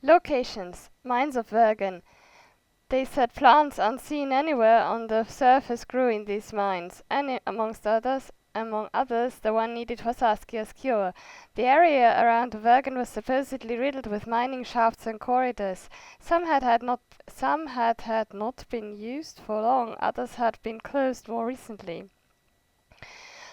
Locations: Mines of Vergen. They said plants unseen anywhere on the surface grew in these mines, and among others, the one needed for Saskia's cure. The area around Vergen was supposedly riddled with mining shafts and corridors. Some had not been used for long, others had been closed more recently.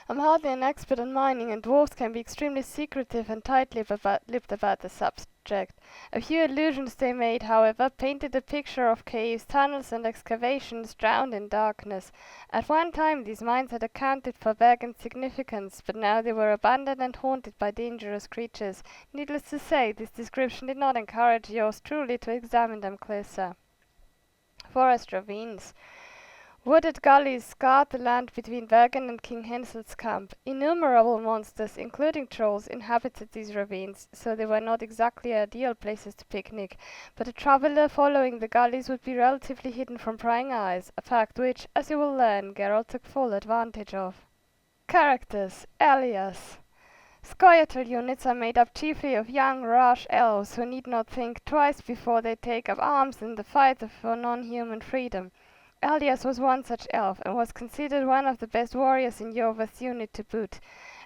I'm hardly an expert on mining, and dwarves can be extremely secretive and tight-lipped about the subject. A few allusions they made, however, painted a picture of caves, tunnels, and excavations drowned in darkness. At one time these mines had accounted for Vergen's significance, but now they were abandoned and haunted by dangerous creatures. Needless to say, this description did not encourage yours truly to examine them closer. Forest ravines. Wooded gullies scarred the land between Vergen and King Hensel's camp. Innumerable monsters, including trolls, inhabited these ravines, so they were not exactly ideal places to picnic, but a traveller following the gullies would be relatively hidden from prying eyes, a fact which, as you will learn, Geralt took full advantage of. Characters: Ele'yas. Scoia'tael units are made up chiefly of young, rash elves who need not think twice before they take up arms in the fight for non-human freedom. Ele'yas was one such elf, and was considered one of the best warriors in Iorveth's unit to boot.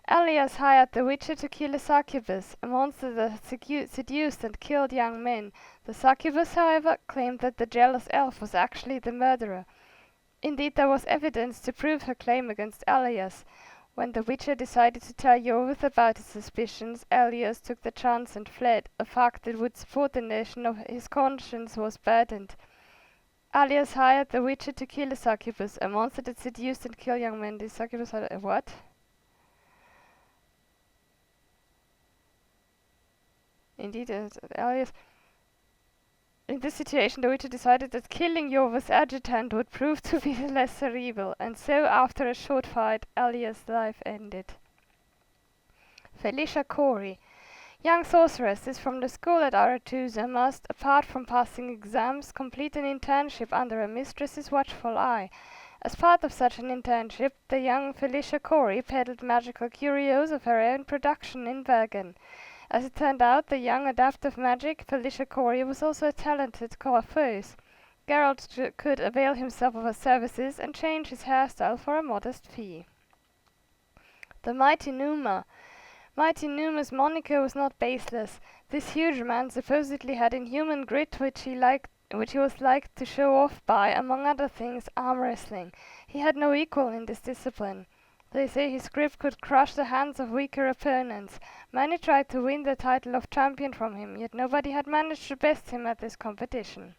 Ele'yas hired the Witcher to kill a Succubus, a monster that seduced and killed young men. The Succubus, however, claimed that the jealous elf was actually the murderer. Indeed, there was evidence to prove her claim against Ele'yas. When the Witcher decided to tell Iorveth about his suspicions, Ele'yas took the chance and fled, a fact that would support the notion of his conscience was burdened. Ele'yas hired the Witcher to kill a Succubus, a monster that seduced and killed young men. The Succubus had a what? Indeed, Ele'yas. In this situation, the Witcher decided that killing Iorveth's adjutant would prove to be the lesser evil, and so, after a short fight, Ele'yas' life ended. Felicia Cori. Young sorceresses from the school at Arathusa must, apart from passing exams, complete an internship under a mistress's watchful eye. As part of such an internship, the young Felicia Cori peddled magical curios of her own production in Vergen. As it turned out, the young adept of magic, Felicia Cori, was also a talented coiffeuse. Geralt could avail himself of her services and change his hairstyle for a modest fee. The Mighty Numa. Mighty Numa's moniker was not baseless. This huge man supposedly had inhuman grit which he was liked to show off by, among other things, arm wrestling. He had no equal in this discipline. They say his grip could crush the hands of weaker opponents. Many tried to win the title of champion from him, yet nobody had managed to best him at this competition.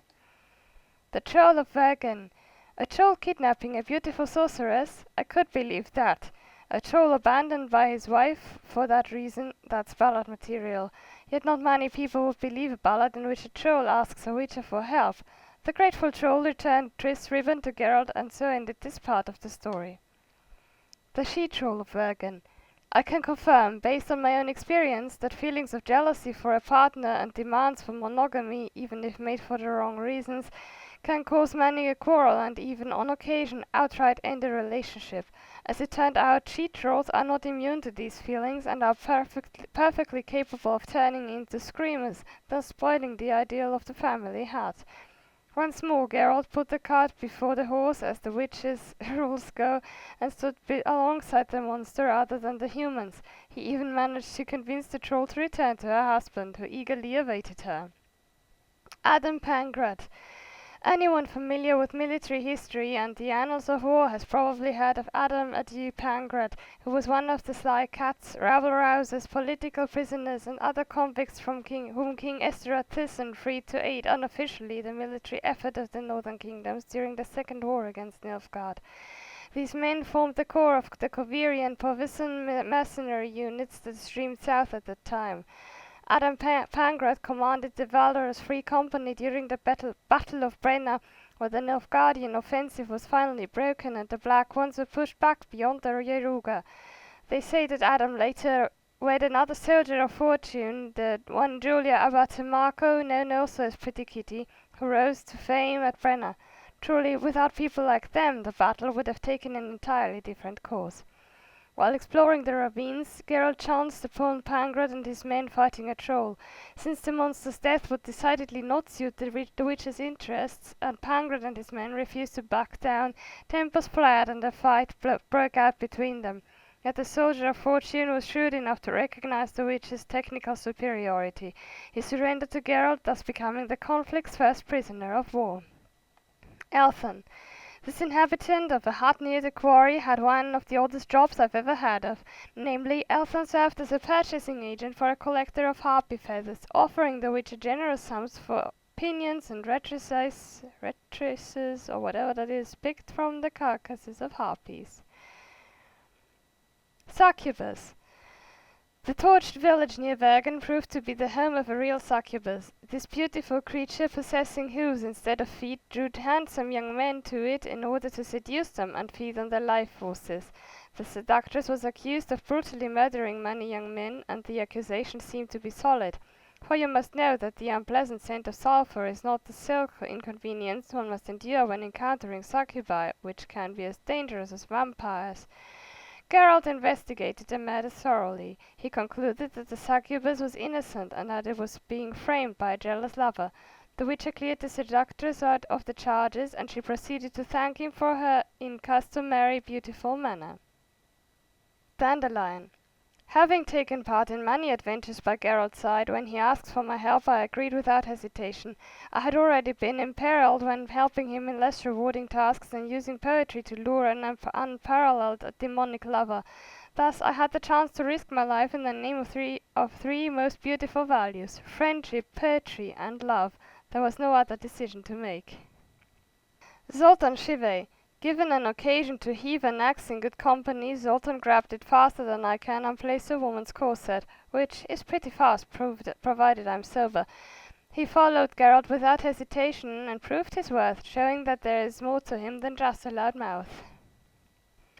The She-Troll of Vergen. A troll kidnapping a beautiful sorceress? I could believe that. A troll abandoned by his wife for that reason, that's ballad material. Yet not many people would believe a ballad in which a troll asks a witcher for help. The grateful troll returned Triss' ribbon to Geralt, and so ended this part of the story. The She-Troll of Vergen. I can confirm, based on my own experience, that feelings of jealousy for a partner and demands for monogamy, even if made for the wrong reasons, can cause many a quarrel and even, on occasion, outright end a relationship. As it turned out, she-trolls are not immune to these feelings and are perfectly capable of turning into screamers, thus spoiling the ideal of the family hat. Once more, Geralt put the cart before the horse, as the witches' rules go, and stood alongside the monster rather than the humans. He even managed to convince the troll to return to her husband, who eagerly awaited her. Adam Pangratt. Anyone familiar with military history and the annals of war has probably heard of Adam Adieu Pangratt, who was one of the sly cats, rabble-rousers, political prisoners, and other convicts whom King Esterhathison freed to aid unofficially the military effort of the northern kingdoms during the Second War against Nilfgaard. These men formed the core of the Coverian Porvisan mercenary units that streamed south at the time. Adam Pangratt commanded the valorous Free Company during the Battle of Brenna, where the Nilfgaardian offensive was finally broken and the Black Ones were pushed back beyond the Yaruga. They say that Adam later wed another soldier of fortune, the one Julia Abatemaco, known also as Pretty Kitty, who rose to fame at Brenna. Truly, without people like them, the battle would have taken an entirely different course. While exploring the ravines, Geralt chanced upon Pangratt and his men fighting a troll. Since the monster's death would decidedly not suit the witch's interests, and Pangratt and his men refused to back down, tempers flared and a fight broke out between them. Yet the soldier of fortune was shrewd enough to recognize the witch's technical superiority. He surrendered to Geralt, thus becoming the conflict's first prisoner of war. Elthon. This inhabitant of a hut near the quarry had one of the oddest jobs I've ever had of. Namely, Elthon served as a purchasing agent for a collector of harpy feathers, offering the witch generous sums for pinions and rectrices, or whatever that is, picked from the carcasses of harpies. Succubus. The torched village near Vergen proved to be the home of a real succubus. This beautiful creature, possessing hooves instead of feet, drew handsome young men to it in order to seduce them and feed on their life forces. The seductress was accused of brutally murdering many young men, and the accusation seemed to be solid. For you must know that the unpleasant scent of sulphur is not the silk inconvenience one must endure when encountering succubi, which can be as dangerous as vampires. Geralt investigated the matter thoroughly. He concluded that the succubus was innocent and that it was being framed by a jealous lover. The witcher cleared the seductress out of the charges, and she proceeded to thank him for her in customary beautiful manner. Dandelion. Having taken part in many adventures by Geralt's side, when he asked for my help I agreed without hesitation. I had already been imperiled when helping him in less rewarding tasks than using poetry to lure an unparalleled demonic lover. Thus I had the chance to risk my life in the name of three most beautiful values: friendship, poetry, and love. There was no other decision to make. Zoltan Chivay. Given an occasion to heave an axe in good company, Zoltan grabbed it faster than I can and placed a woman's corset, which is pretty fast, provided I'm sober. He followed Geralt without hesitation and proved his worth, showing that there is more to him than just a loud mouth.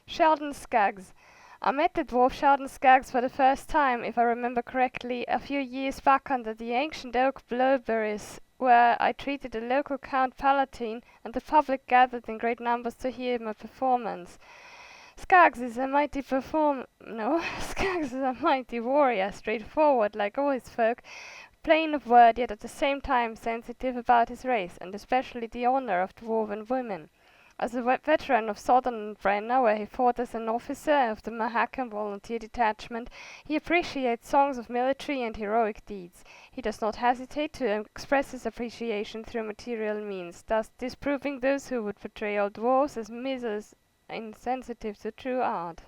Sheldon Skaggs. I met the dwarf Sheldon Skaggs for the first time, if I remember correctly, a few years back under the ancient oak blowberries, where I treated a local Count Palatine, and the public gathered in great numbers to hear my performance. Skaggs is a mighty warrior, straightforward like all his folk, plain of word, yet at the same time sensitive about his race, and especially the honour of dwarven women. As a veteran of Sodden and Brenna, where he fought as an officer of the Mahakam Volunteer Detachment, he appreciates songs of military and heroic deeds. He does not hesitate to express his appreciation through material means, thus disproving those who would portray old dwarves as misers insensitive to true art.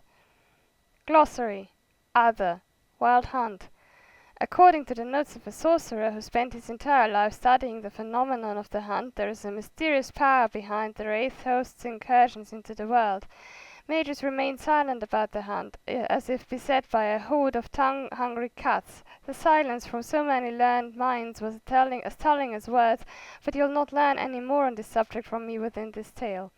Glossary. Other. Wild hunt. According to the notes of a sorcerer who spent his entire life studying the phenomenon of the hunt, there is a mysterious power behind the wraith host's incursions into the world. Mages remained silent about the hunt, as if beset by a horde of tongue-hungry cats. The silence from so many learned minds was as telling as words, but you'll not learn any more on this subject from me within this tale.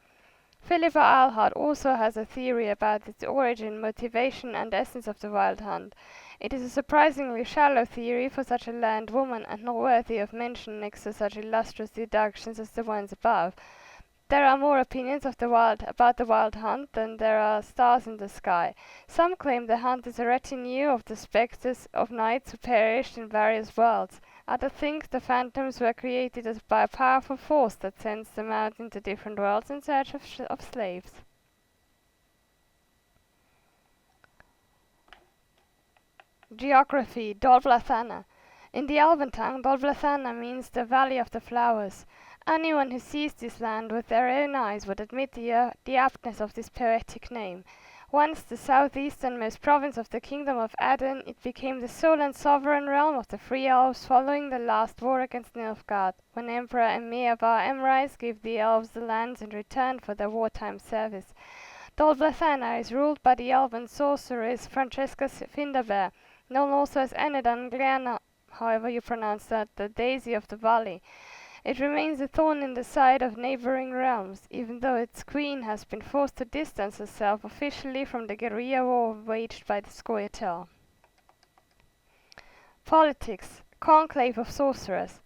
Philippa Alhart also has a theory about its origin, motivation, and essence of the wild hunt. It is a surprisingly shallow theory for such a learned woman, and not worthy of mention next to such illustrious deductions as the ones above. There are more opinions about the wild hunt than there are stars in the sky. Some claim the hunt is a retinue of the spectres of knights who perished in various worlds. Others think the phantoms were created by a powerful force that sends them out into different worlds in search of slaves. Geography. Dol Blathanna. In the Elven tongue, Dol Blathanna means the Valley of the Flowers. Anyone who sees this land with their own eyes would admit the aptness of this poetic name. Once the southeasternmost province of the kingdom of Aden, it became the sole and sovereign realm of the Free Elves following the last war against Nilfgaard, when Emperor Emir of Emrys gave the elves the lands in return for their wartime service. Dol Blathanna is ruled by the elven sorceress Francesca Findabair, known also as Enedan Gleana, however you pronounce that, the Daisy of the Valley. It remains a thorn in the side of neighboring realms, even though its queen has been forced to distance herself officially from the guerrilla war waged by the Scoia'tael. Politics. Conclave of Sorcerers.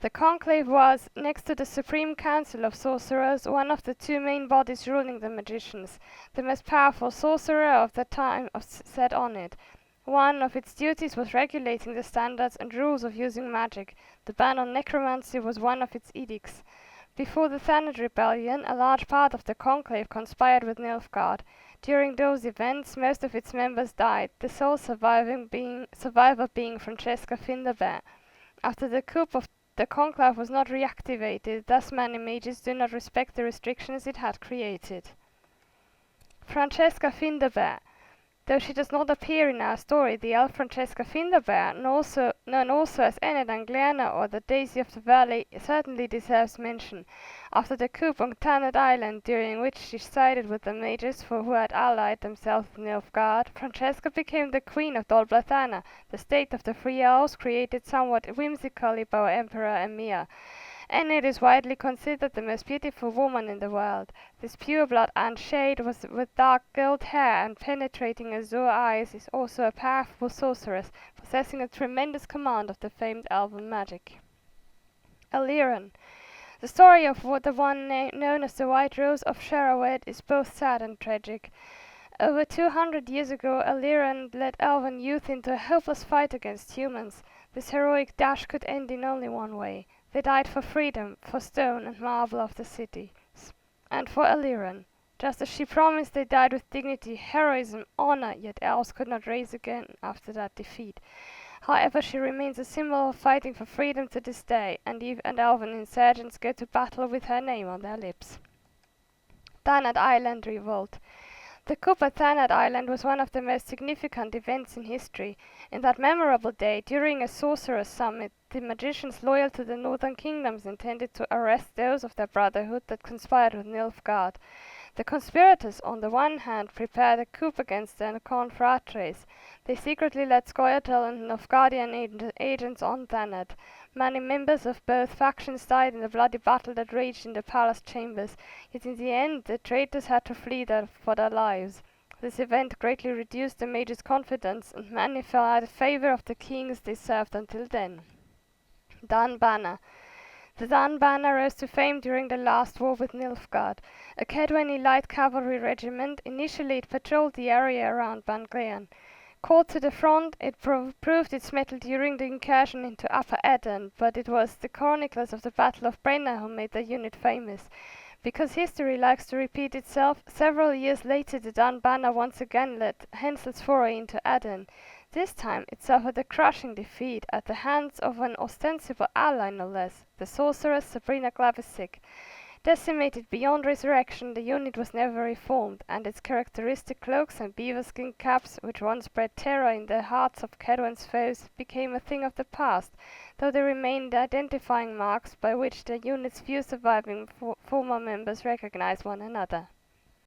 The Conclave was, next to the Supreme Council of Sorcerers, one of the two main bodies ruling the magicians. The most powerful sorcerer of the time sat on it. One of its duties was regulating the standards and rules of using magic. The ban on necromancy was one of its edicts. Before the Thanad Rebellion, a large part of the Conclave conspired with Nilfgaard. During those events, most of its members died, the sole survivor being Francesca Findabair. After the coup the Conclave was not reactivated, thus many mages do not respect the restrictions it had created. Francesca Findabair. Though she does not appear in our story, the elf Francesca Findabair, known also as Dandelion or the Daisy of the Valley, certainly deserves mention. After the coup on Thanad Island, during which she sided with the mages who had allied themselves with Nilfgaard, Francesca became the queen of Dol Blathanna, the state of the free elves created somewhat whimsically by Emperor Emir. And it is widely considered the most beautiful woman in the world. This pure-blood unshade with dark gold hair and penetrating azure eyes is also a powerful sorceress, possessing a tremendous command of the famed elven magic. Aelirenn. The story of the one known as the White Rose of She'Troll is both sad and tragic. Over 200 years ago, Aelirenn led elven youth into a hopeless fight against humans. This heroic dash could end in only one way. They died for freedom, for stone and marble of the cities, and for Aelirenn. Just as she promised, they died with dignity, heroism, honor, yet elves could not rise again after that defeat. However, she remains a symbol of fighting for freedom to this day, and elven insurgents go to battle with her name on their lips. Thanad Island Revolt. The coup at Thanad Island was one of the most significant events in history. In that memorable day, during a sorcerer's summit, the magicians loyal to the northern kingdoms intended to arrest those of their brotherhood that conspired with Nilfgaard. The conspirators, on the one hand, prepared a coup against their confratres. They secretly led Scoia'tael and Nilfgaardian agents on Thanad. Many members of both factions died in the bloody battle that raged in the palace chambers, yet in the end the traitors had to flee for their lives. This event greatly reduced the mages' confidence, and many fell out of favour of the kings they served until then. Dan Banner. The Dan Banner rose to fame during the last war with Nilfgaard. A Cadwani light cavalry regiment, initially it patrolled the area around Pangratt. Called to the front, it proved its mettle during the incursion into Upper Eddon, but it was the chroniclers of the Battle of Brenna who made the unit famous. Because history likes to repeat itself, several years later the Dan Banner once again led Hensel's foray into Eddon. This time it suffered a crushing defeat at the hands of an ostensible ally no less, the sorceress Sabrina Glavisic. Decimated beyond resurrection, the unit was never reformed, and its characteristic cloaks and beaver-skin caps, which once bred terror in the hearts of Cadwan's foes, became a thing of the past, though they remained identifying marks by which the unit's few surviving former members recognize one another.